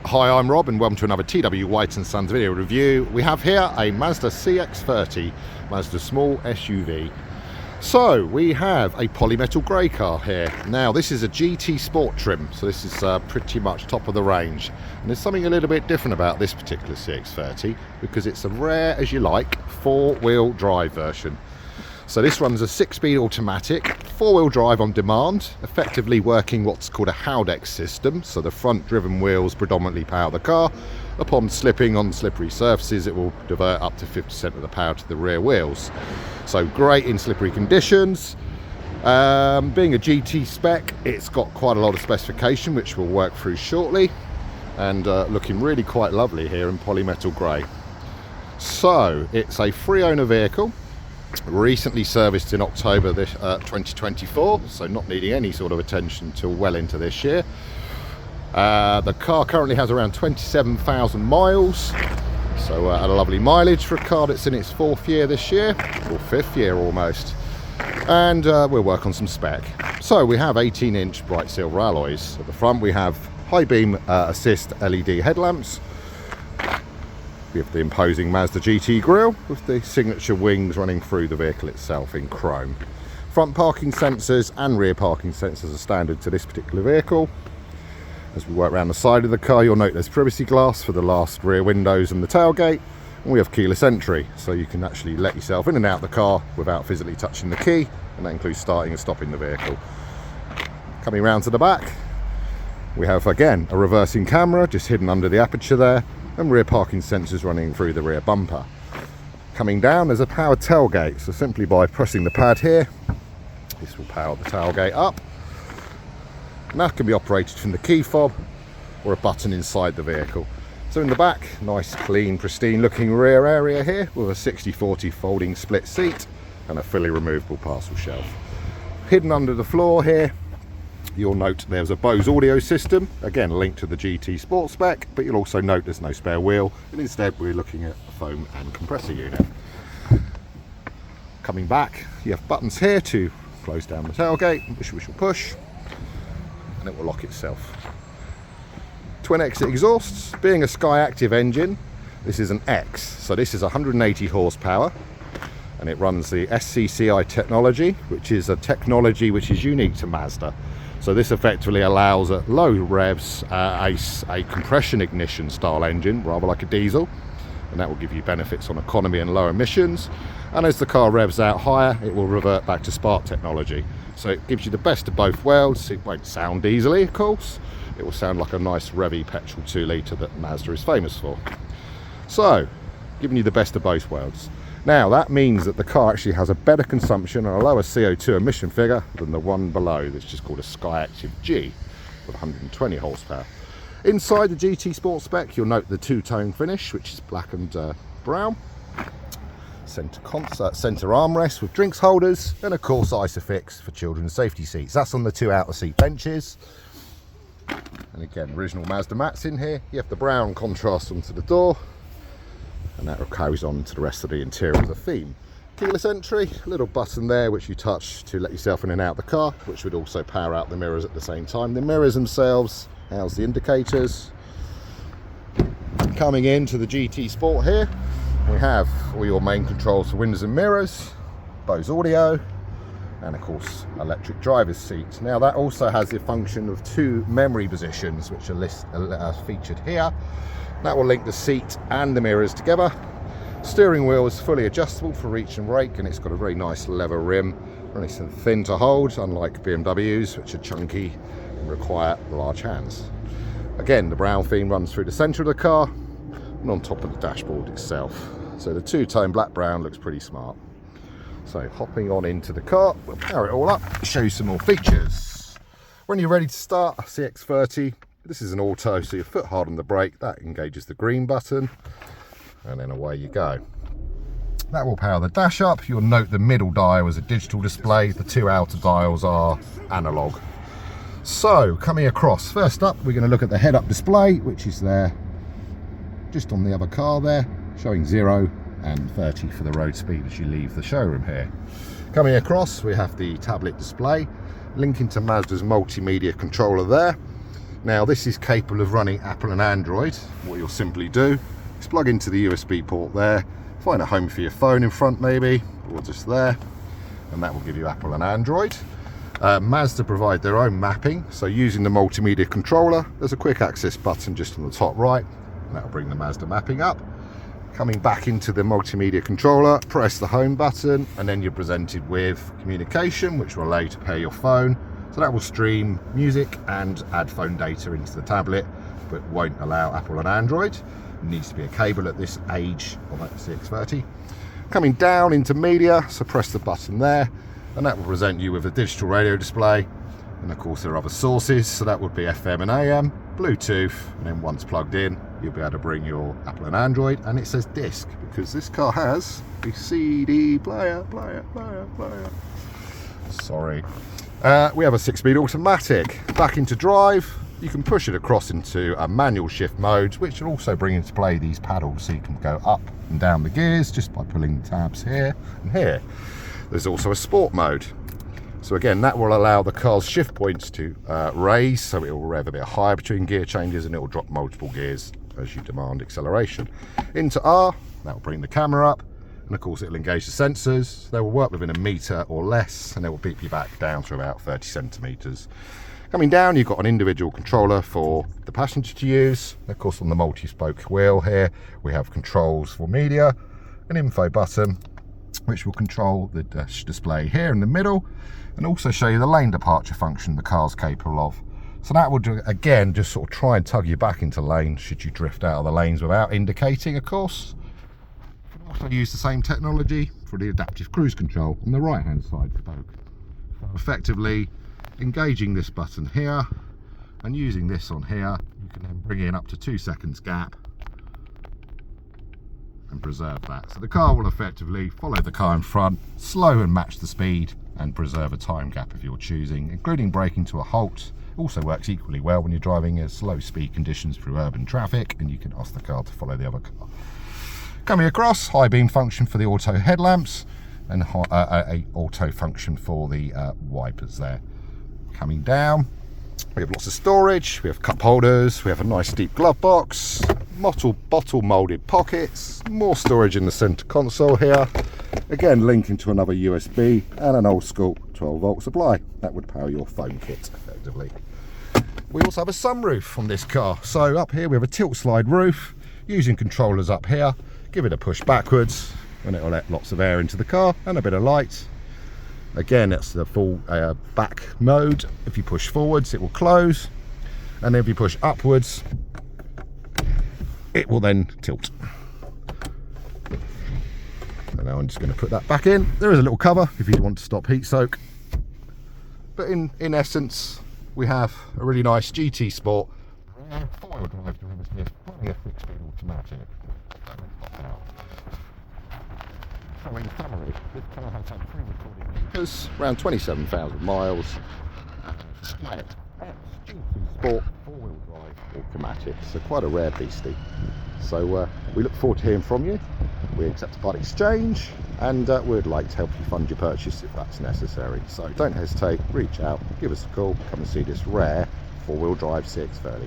Hi, I'm Rob and welcome to another TW White & Sons video review. We have here a Mazda CX-30, Mazda small SUV. So we have a Polymetal grey car here. Now this is a GT Sport trim, so this is pretty much top of the range. And there's something a little bit different about this particular CX-30 because it's a rare as you like 4-wheel drive version. So this runs a 6-speed automatic, 4-wheel drive on demand, effectively working what's called a Howdex system. So the front driven wheels predominantly power the car. Upon slipping on slippery surfaces, it will divert up to 50% of the power to the rear wheels. So great in slippery conditions. Being a GT spec, it's got quite a lot of specification, which we'll work through shortly. And looking really quite lovely here in Polymetal grey. So it's a free owner vehicle. Recently serviced in October 2024, so not needing any sort of attention till well into this year. The car currently has around 27,000 miles, so at a lovely mileage for a car that's in its 4th year this year, or 5th year almost. And we'll work on some spec. So we have 18-inch bright silver alloys. At the front we have high beam assist LED headlamps. We have the imposing Mazda GT grille with the signature wings running through the vehicle itself in chrome. Front parking sensors and rear parking sensors are standard to this particular vehicle. As we work around the side of the car, you'll note there's privacy glass for the last rear windows and the tailgate. And we have keyless entry, so you can actually let yourself in and out the car without physically touching the key, and that includes starting and stopping the vehicle. Coming round to the back, we have again a reversing camera just hidden under the aperture there, and rear parking sensors running through the rear bumper. Coming down, there's a powered tailgate, so simply by pressing the pad here, this will power the tailgate up. And that can be operated from the key fob or a button inside the vehicle. So in the back, nice, clean, pristine looking rear area here with a 60/40 folding split seat and a fully removable parcel shelf. Hidden under the floor here, you'll note there's a BOSE audio system, again linked to the GT Sport spec, but you'll also note there's no spare wheel, and instead we're looking at a foam and compressor unit. Coming back, you have buttons here to close down the tailgate, which we shall push, and it will lock itself. Twin exit exhausts. Being a SKYACTIV engine, this is an X, so this is 180 horsepower. And it runs the SCCI technology, which is a technology which is unique to Mazda. So this effectively allows at low revs a compression ignition style engine, rather like a diesel, and that will give you benefits on economy and low emissions. And as the car revs out higher, it will revert back to spark technology. So it gives you the best of both worlds. It won't sound diesel-y, of course. It will sound like a nice revvy petrol 2-litre that Mazda is famous for. So, giving you the best of both worlds. Now that means that the car actually has a better consumption and a lower CO2 emission figure than the one below, that's just called a SKYACTIV-G with 120 horsepower. Inside the GT Sport spec, you'll note the two-tone finish, which is black and brown. Centre armrest with drinks holders, and of course Isofix for children's safety seats. That's on the 2 outer seat benches. And again, original Mazda mats in here. You have the brown contrast onto the door, and that carries on to the rest of the interior of the theme. Keyless entry, a little button there which you touch to let yourself in and out the car, which would also power out the mirrors at the same time. The mirrors themselves house the indicators. Coming into the GT Sport here, we have all your main controls for windows and mirrors, BOSE audio, and of course electric driver's seat. Now that also has the function of 2 memory positions which are featured here. That will link the seat and the mirrors together. Steering wheel is fully adjustable for reach and brake, and it's got a very nice leather rim, nice and thin to hold, unlike BMWs which are chunky and require large hands. Again, the brown theme runs through the centre of the car and on top of the dashboard itself. So the two-tone black-brown looks pretty smart. So hopping on into the car, we'll power it all up, show you some more features. When you're ready to start a CX-30, this is an auto, so your foot hard on the brake, that engages the green button, and then away you go. That will power the dash up. You'll note the middle dial is a digital display, the 2 outer dials are analog. So coming across, first up we're going to look at the head-up display, which is there just on the other car there, showing 0 and 30 for the road speed as you leave the showroom here. Coming across, we have the tablet display linking to Mazda's multimedia controller there. Now this is capable of running Apple and Android. What you'll simply do is plug into the USB port there, find a home for your phone in front maybe, or just there, and that will give you Apple and Android. Mazda provide their own mapping, so using the multimedia controller, there's a quick access button just on the top right, and that will bring the Mazda mapping up. Coming back into the multimedia controller, press the home button, and then you're presented with communication, which will allow you to pair your phone. So that will stream music and add phone data into the tablet, but won't allow Apple and Android. It needs to be a cable at this age of that CX-30. Coming down into media, so press the button there, and that will present you with a digital radio display. And of course there are other sources, so that would be FM and AM, Bluetooth, and then once plugged in, you'll be able to bring your Apple and Android. And it says disc, because this car has a CD player. Sorry. We have a 6-speed automatic. Back into drive, you can push it across into a manual shift mode, which will also bring into play these paddles, so you can go up and down the gears just by pulling the tabs here and here. There's also a sport mode. So again, that will allow the car's shift points to raise, so it will rev a bit higher between gear changes, and it will drop multiple gears as you demand acceleration. Into R, that will bring the camera up, and of course it will engage the sensors. They will work within a metre or less, and they will beep you back down to about 30 centimetres. Coming down, you've got an individual controller for the passenger to use. Of course, on the multi-spoke wheel here, we have controls for media, an info button, which will control the dash display here in the middle, and also show you the lane departure function the car's capable of. So that will, again, just sort of try and tug you back into lane should you drift out of the lanes without indicating, of course. You can also use the same technology for the adaptive cruise control on the right hand side spoke. So effectively engaging this button here and using this on here, you can then bring in up to 2 seconds gap and preserve that. So the car will effectively follow the car in front, slow and match the speed, and preserve a time gap if you're choosing, including braking to a halt. Also works equally well when you're driving in slow speed conditions through urban traffic, and you can ask the car to follow the other car. Coming across, high beam function for the auto headlamps, and a auto function for the wipers there. Coming down, we have lots of storage, we have cup holders, we have a nice deep glove box, bottle moulded pockets, more storage in the centre console here, again linking to another USB and an old school 12 volt supply. That would power your phone kit effectively. We also have a sunroof on this car, so up here we have a tilt slide roof, using controllers up here, give it a push backwards and it will let lots of air into the car and a bit of light. Again, it's the full back mode. If you push forwards, it will close, and then if you push upwards, it will then tilt. So now I'm just going to put that back in. There is a little cover if you want to stop heat soak, but in essence, we have a really nice GT Sport 4-wheel drive derivative running a 6-speed automatic. So in summary, this car has had 3 recorded meters, around 27,000 miles. SKYACTIV-X GT Sport 4-wheel drive automatic, so quite a rare beastie. So we look forward to hearing from you. We accept a part exchange, and we'd like to help you fund your purchase if that's necessary. So don't hesitate, reach out, give us a call, come and see this rare 4-wheel drive CX-30.